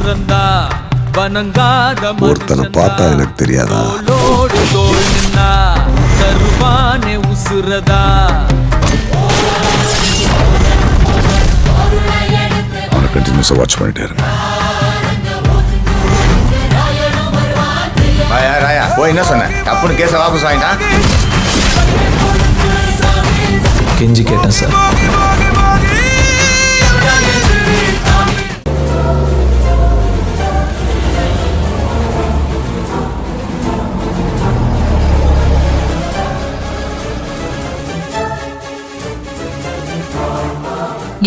சுரந்தா வணங்காத ஒருத்தனை பார்த்தா எனக்கு தெரியாதா? தோளோடு தோள் நின்னா தருவானே உசுரதா. அவனை கண்டினியூஸா வாட்ச் பண்ணிட்டே இருங்க. ராயா போய் என்ன சொன்ன? தப்புன்னு கேஸை வாபஸ் வாங்கிட்டான். கெஞ்சி கேட்டேன் சார்.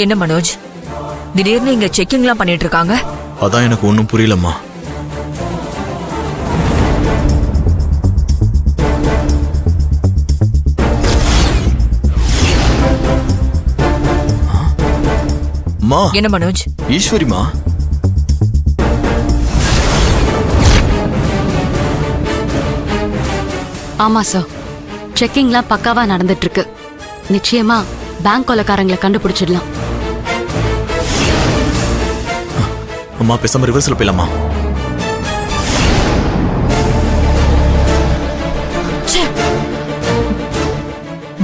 என்ன மனோஜ், திடீர்னு இங்க செக்கிங்லாம் பண்ணிட்டு இருக்காங்க? அதான் எனக்கு ஒன்றும் புரியலம்மா. என்ன மனோஜ்? ஈஸ்வரிமா? ஆமா சார், செக்கிங்லாம் பக்காவா நடந்துட்டு இருக்கு. நிச்சயமா பேங்க் கொலைக்காரங்களை கண்டுபிடிச்சிடலாம். அம்மா பேசாம ரிவர்ஸ்ல போயிடலாமா?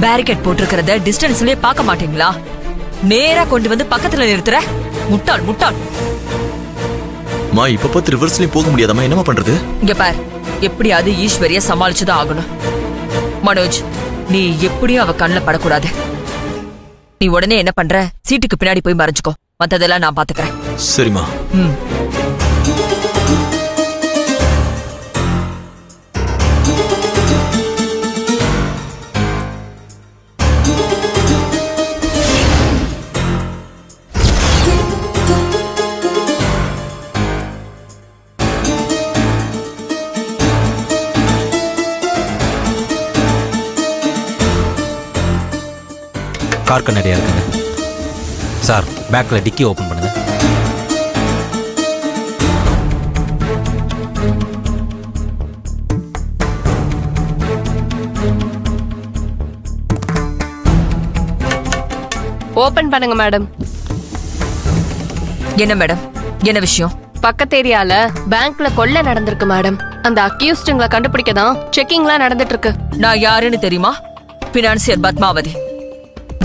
பேரிகேட் போட்டிருக்கிறத டிஸ்டன்ஸ்லயே பார்க்க மாட்டீங்களா? நேரா கொண்டு வந்து பக்கத்துல நிறுத்துற முட்டாள் முட்டாள். மா இப்ப பார்த்து ரிவர்ஸ்லயும் போக முடியாதம்மா, என்னமா பண்றது? இங்க பார், எப்படியாவது ஈஸ்வரிய சமாளிச்சுதான் ஆகணும். மனோஜ், நீ எப்படியும் அவ கண்ணில் படக்கூடாது. நீ உடனே என்ன பண்ற? சீட்டுக்கு பின்னாடி போய் மறைஞ்சுக்கோ. மத்ததெல்லாம் நான் பாத்துக்கிறேன். சரிம்மா. கார் கண்ணாடியா இருக்குங்க சார். பேக்ல டிக்கி ஓபன் பண்ணுங்க. ஓபன் பண்ணுங்க மேடம். என்ன மேடம், என்ன விஷயம்? பக்கத்து ஏரியால பேங்க்ல கொள்ளை நடந்திருக்கு மேடம். அந்த அக்யூஸ்டுங்களை கண்டுபிடிக்க தான் செக்கிங்லாம் நடந்துட்டு இருக்கு. நான் யாருன்னு தெரியுமா? பினான்சியர் பத்மாவதி.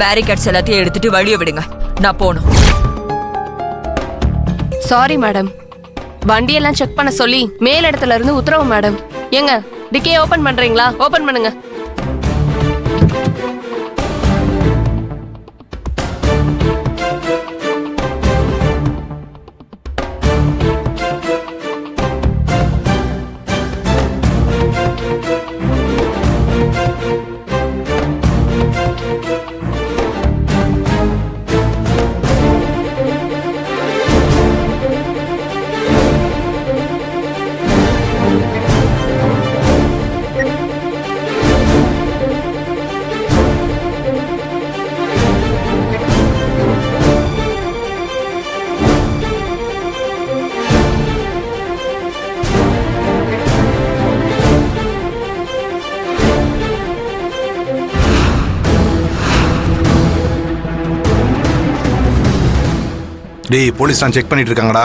பேரிகேட்ஸ் எல்லாத்தையும் எடுத்துட்டு வழிய விடுங்க, நான் போகணும். சாரி மேடம், வண்டியெல்லாம் செக் பண்ண சொல்லி மேல் இடத்துல இருந்து உத்தரவு மேடம். ஏங்க டிக்கே ஓபன் பண்றீங்களா? ஓபன் பண்ணுங்க. டேய், போலீஸ் தான் செக் பண்ணிட்டு இருக்காங்கடா.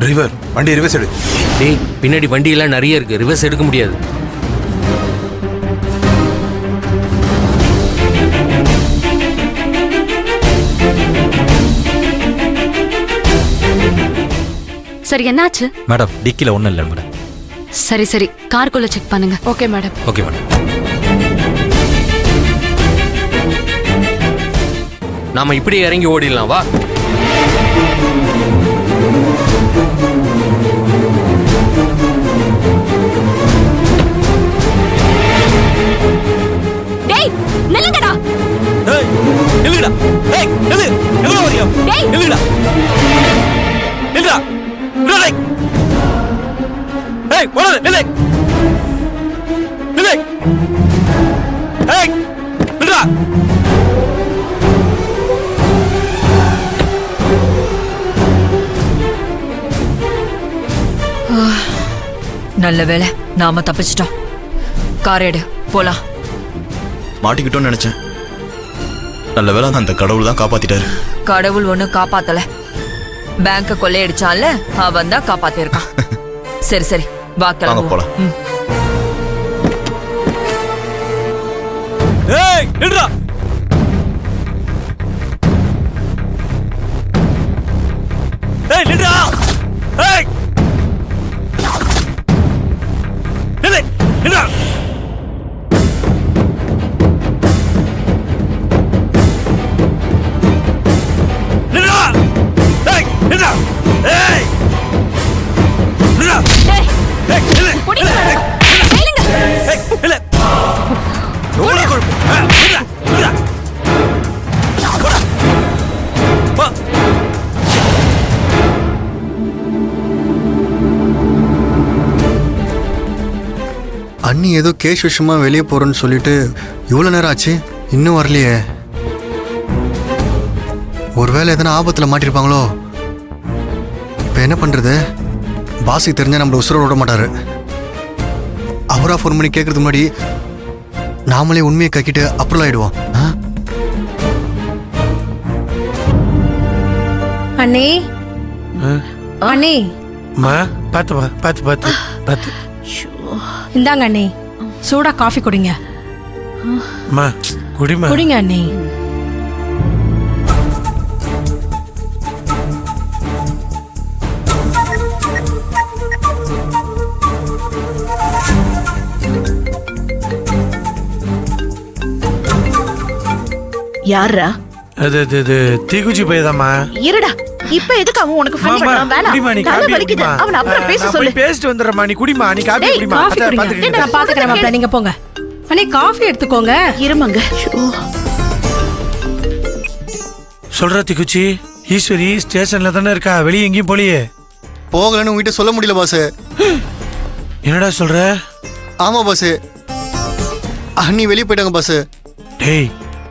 டிரைவர், வண்டி ரிவர்ஸ் எடு. டேய், பின்னாடி வண்டி எல்லாம் நிறைய இருக்கு, ரிவர்ஸ் எடுக்க முடியாது. சரி, என்னாச்சு மேடம்? டிக்கில ஒண்ணும் இல்லை மேடம். சரி சரி, கார்க்குள்ள செக் பண்ணுங்க. Okay madam. Okay madam. நாம இப்படி இறங்கி ஓடிடலாம், வா. டேய், நில்லுங்கடா. ஏய், நில்லுடா. ஏய், நில்லு. எங்க வரியா? டேய், நில்லுடா. நில்லுடா. நில்லு. ஏய், வர நில்லு. நில்லு. ஏய், நில்லுடா. நல்ல வேலை, நாம தப்பிச்சிட்டோம். காரேடு, போலாம். மாட்டிக்கிட்டோன்னு நினைச்சேன். நல்ல வேலை, அந்த கடவுள் தான் காப்பாத்திட்டாரு. கடவுள் ஒண்ணு காப்பாத்தல. பேங்க கொள்ளையடிச்சான்ல அவன் தான் காப்பாத்திருக்கான். சரி சரி வா வாங்க கிளம்புவோம். போலாம். ம். ஏய் நில்றா. ஏய் நில்றா. ஏய் நில்லை நில்றா. நில்றா. ஏய் நில்றா. ஏய் நில்றா. டேய், ஏய் நில்லை. புடிங்க. நில்லுங்க. ஏய் நில்லை. ஓட கொடு. நில்றா. நில்றா. போடா. போ. அண்ணி ஏதோ கேஷ் விஷயமா வெளியே போறேன்னு சொல்லிட்டு இவ்வளோ நேரம் ஆச்சு இன்னும் வரலையே. ஒருவேளை எதனா ஆபத்தில் மாட்டிருப்பாங்களோ. இப்போ என்ன பண்ணுறது? பாஸுக்கு தெரிஞ்சால் நம்மளை உசுரோட விட மாட்டாரு. அவராக ஃபோன் பண்ணி கேட்கறதுக்கு முன்னாடி நாமளே உண்மையை கக்கிட்டு அப்ரூவல் ஆகிடுவோம். அண்ணே அண்ணே பார்த்து இந்தாங்க அண்ணே, சூடா காஃபி குடிங்க. குடிங்க அண்ணே. யாரா? அது தீக்குச்சி போய்தாம்மா. இருடா, இப்ப எதுக்கு அவன் உனக்கு ஃபோன் பண்றான்? வேணாம், தலை வலிக்குது. அவன் அப்புறம் பேச சொல்லு. பேசிட்டு வந்துடுறமா. நீ குடிமா. நீ காபி டேய், குடிமா. காஃபி குடிங்க. நான் பாத்துக்கிறேன் மாப்ள, நீங்க போங்க. அண்ணே காஃபி எடுத்துக்கோங்க. இருமங்க. சொல்ற தீக்குச்சி, ஈஸ்வரி ஸ்டேஷன்ல தானே இருக்கா, வெளியே எங்கேயும் போலியே? போகலன்னு உங்ககிட்ட சொல்ல முடியல பாஸ். என்னடா சொல்ற? ஆமா பாஸ், அண்ணி வெளியே போயிட்டாங்க பாஸ். டேய்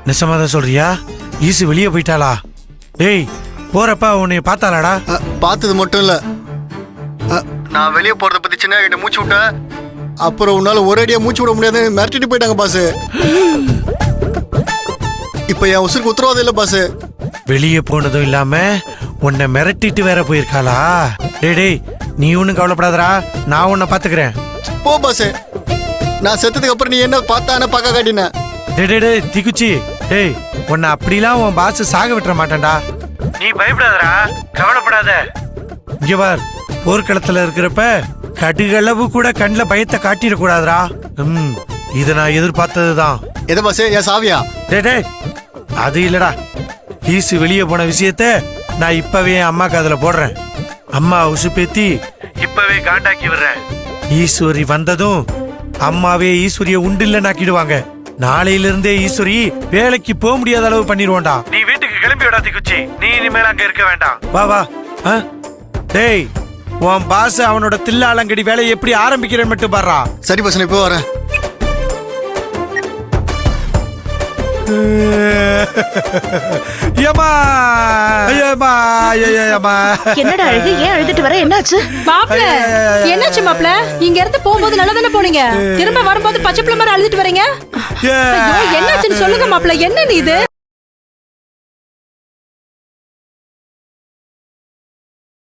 நிசமாதான் சொல்றியா? ஈசு வெளியே போயிட்டாளா? டேய் போறப்ப உன்னை பார்த்தாளாடா? பார்த்தது மட்டும் இல்ல, நான் வெளியே போறத பத்தி சின்ன கிட்ட மூச்சு விட்டேன். அப்புறம் உன்னால ஒரேடியா மூச்சு விட முடியாது மிரட்டிட்டு போயிட்டாங்க பாஸ். இப்ப என் உசுருக்கு உத்தரவாதம் இல்ல பாஸ். வெளியே போனதும் இல்லாம உன்னை மிரட்டிட்டு வேற போயிருக்காளா? டேய் நீ ஒன்னும் கவலைப்படாதடா, நான் உன்னை பாத்துக்கிறேன். போ பாஸ், நான் செத்ததுக்கு அப்புறம் நீ என்ன பார்த்தான பார்க்க காட்டின. டேய் தீக்குச்சி, டேய் உன்னை அப்படிலாம் உன் பாஸ் சாக விட்டுற மாட்டான்டா. நீ பயப்படாதடா, கவலைப்படாத. இங்க பார், போர்க்களத்துல இருக்கிறப்ப கடுகளவு கூட கண்ணில் பயத்தை காட்டிடக்கூடாதுடா. இதை நான் எதிர்பார்த்ததுதான். எதை பாஸ், என் சாவியா? டேய் அது இல்லடா, ஈசு வெளியே போன விஷயத்த நான் இப்பவே என் அம்மா காதுல போடுறேன். அம்மா உசுப்பேத்தி இப்பவே காண்டாக்கி விடுறேன். ஈஸ்வரி வந்ததும் அம்மாவே ஈஸ்வரிய உண்டில்லன்னாக்கிடுவாங்க. நாளையில இருந்தே ஈஸ்வரி வேலைக்கு போக முடியாத அளவு பண்ணிடுவோண்டா. நீ வீட்டுக்கு கிளம்பி விடா தீக்குச்சி, நீ இனிமேல் அங்க இருக்க வேண்டாம். வா வா. டேய் உன் பாஸ் அவனோட தில்லாலங்கடி வேலையை எப்படி ஆரம்பிக்கிறேன்னு மட்டும் பாடுறா. சரி பாஸ், நான் இப்போ வரேன். என்னடா அழுகு? ஏன் அழுதுட்டு வர? என்னாச்சு மாப்ள? என்னாச்சு மாப்ள? இங்க இருந்து போகும்போது நல்லா தானே போனீங்க, திரும்ப வரும்போது பச்சை பிள்ளை மாதிரி அழுதுட்டு வரீங்க. ஐயோ, என்னாச்சுன்னு சொல்லுங்க மாப்ள, என்ன நீ இது?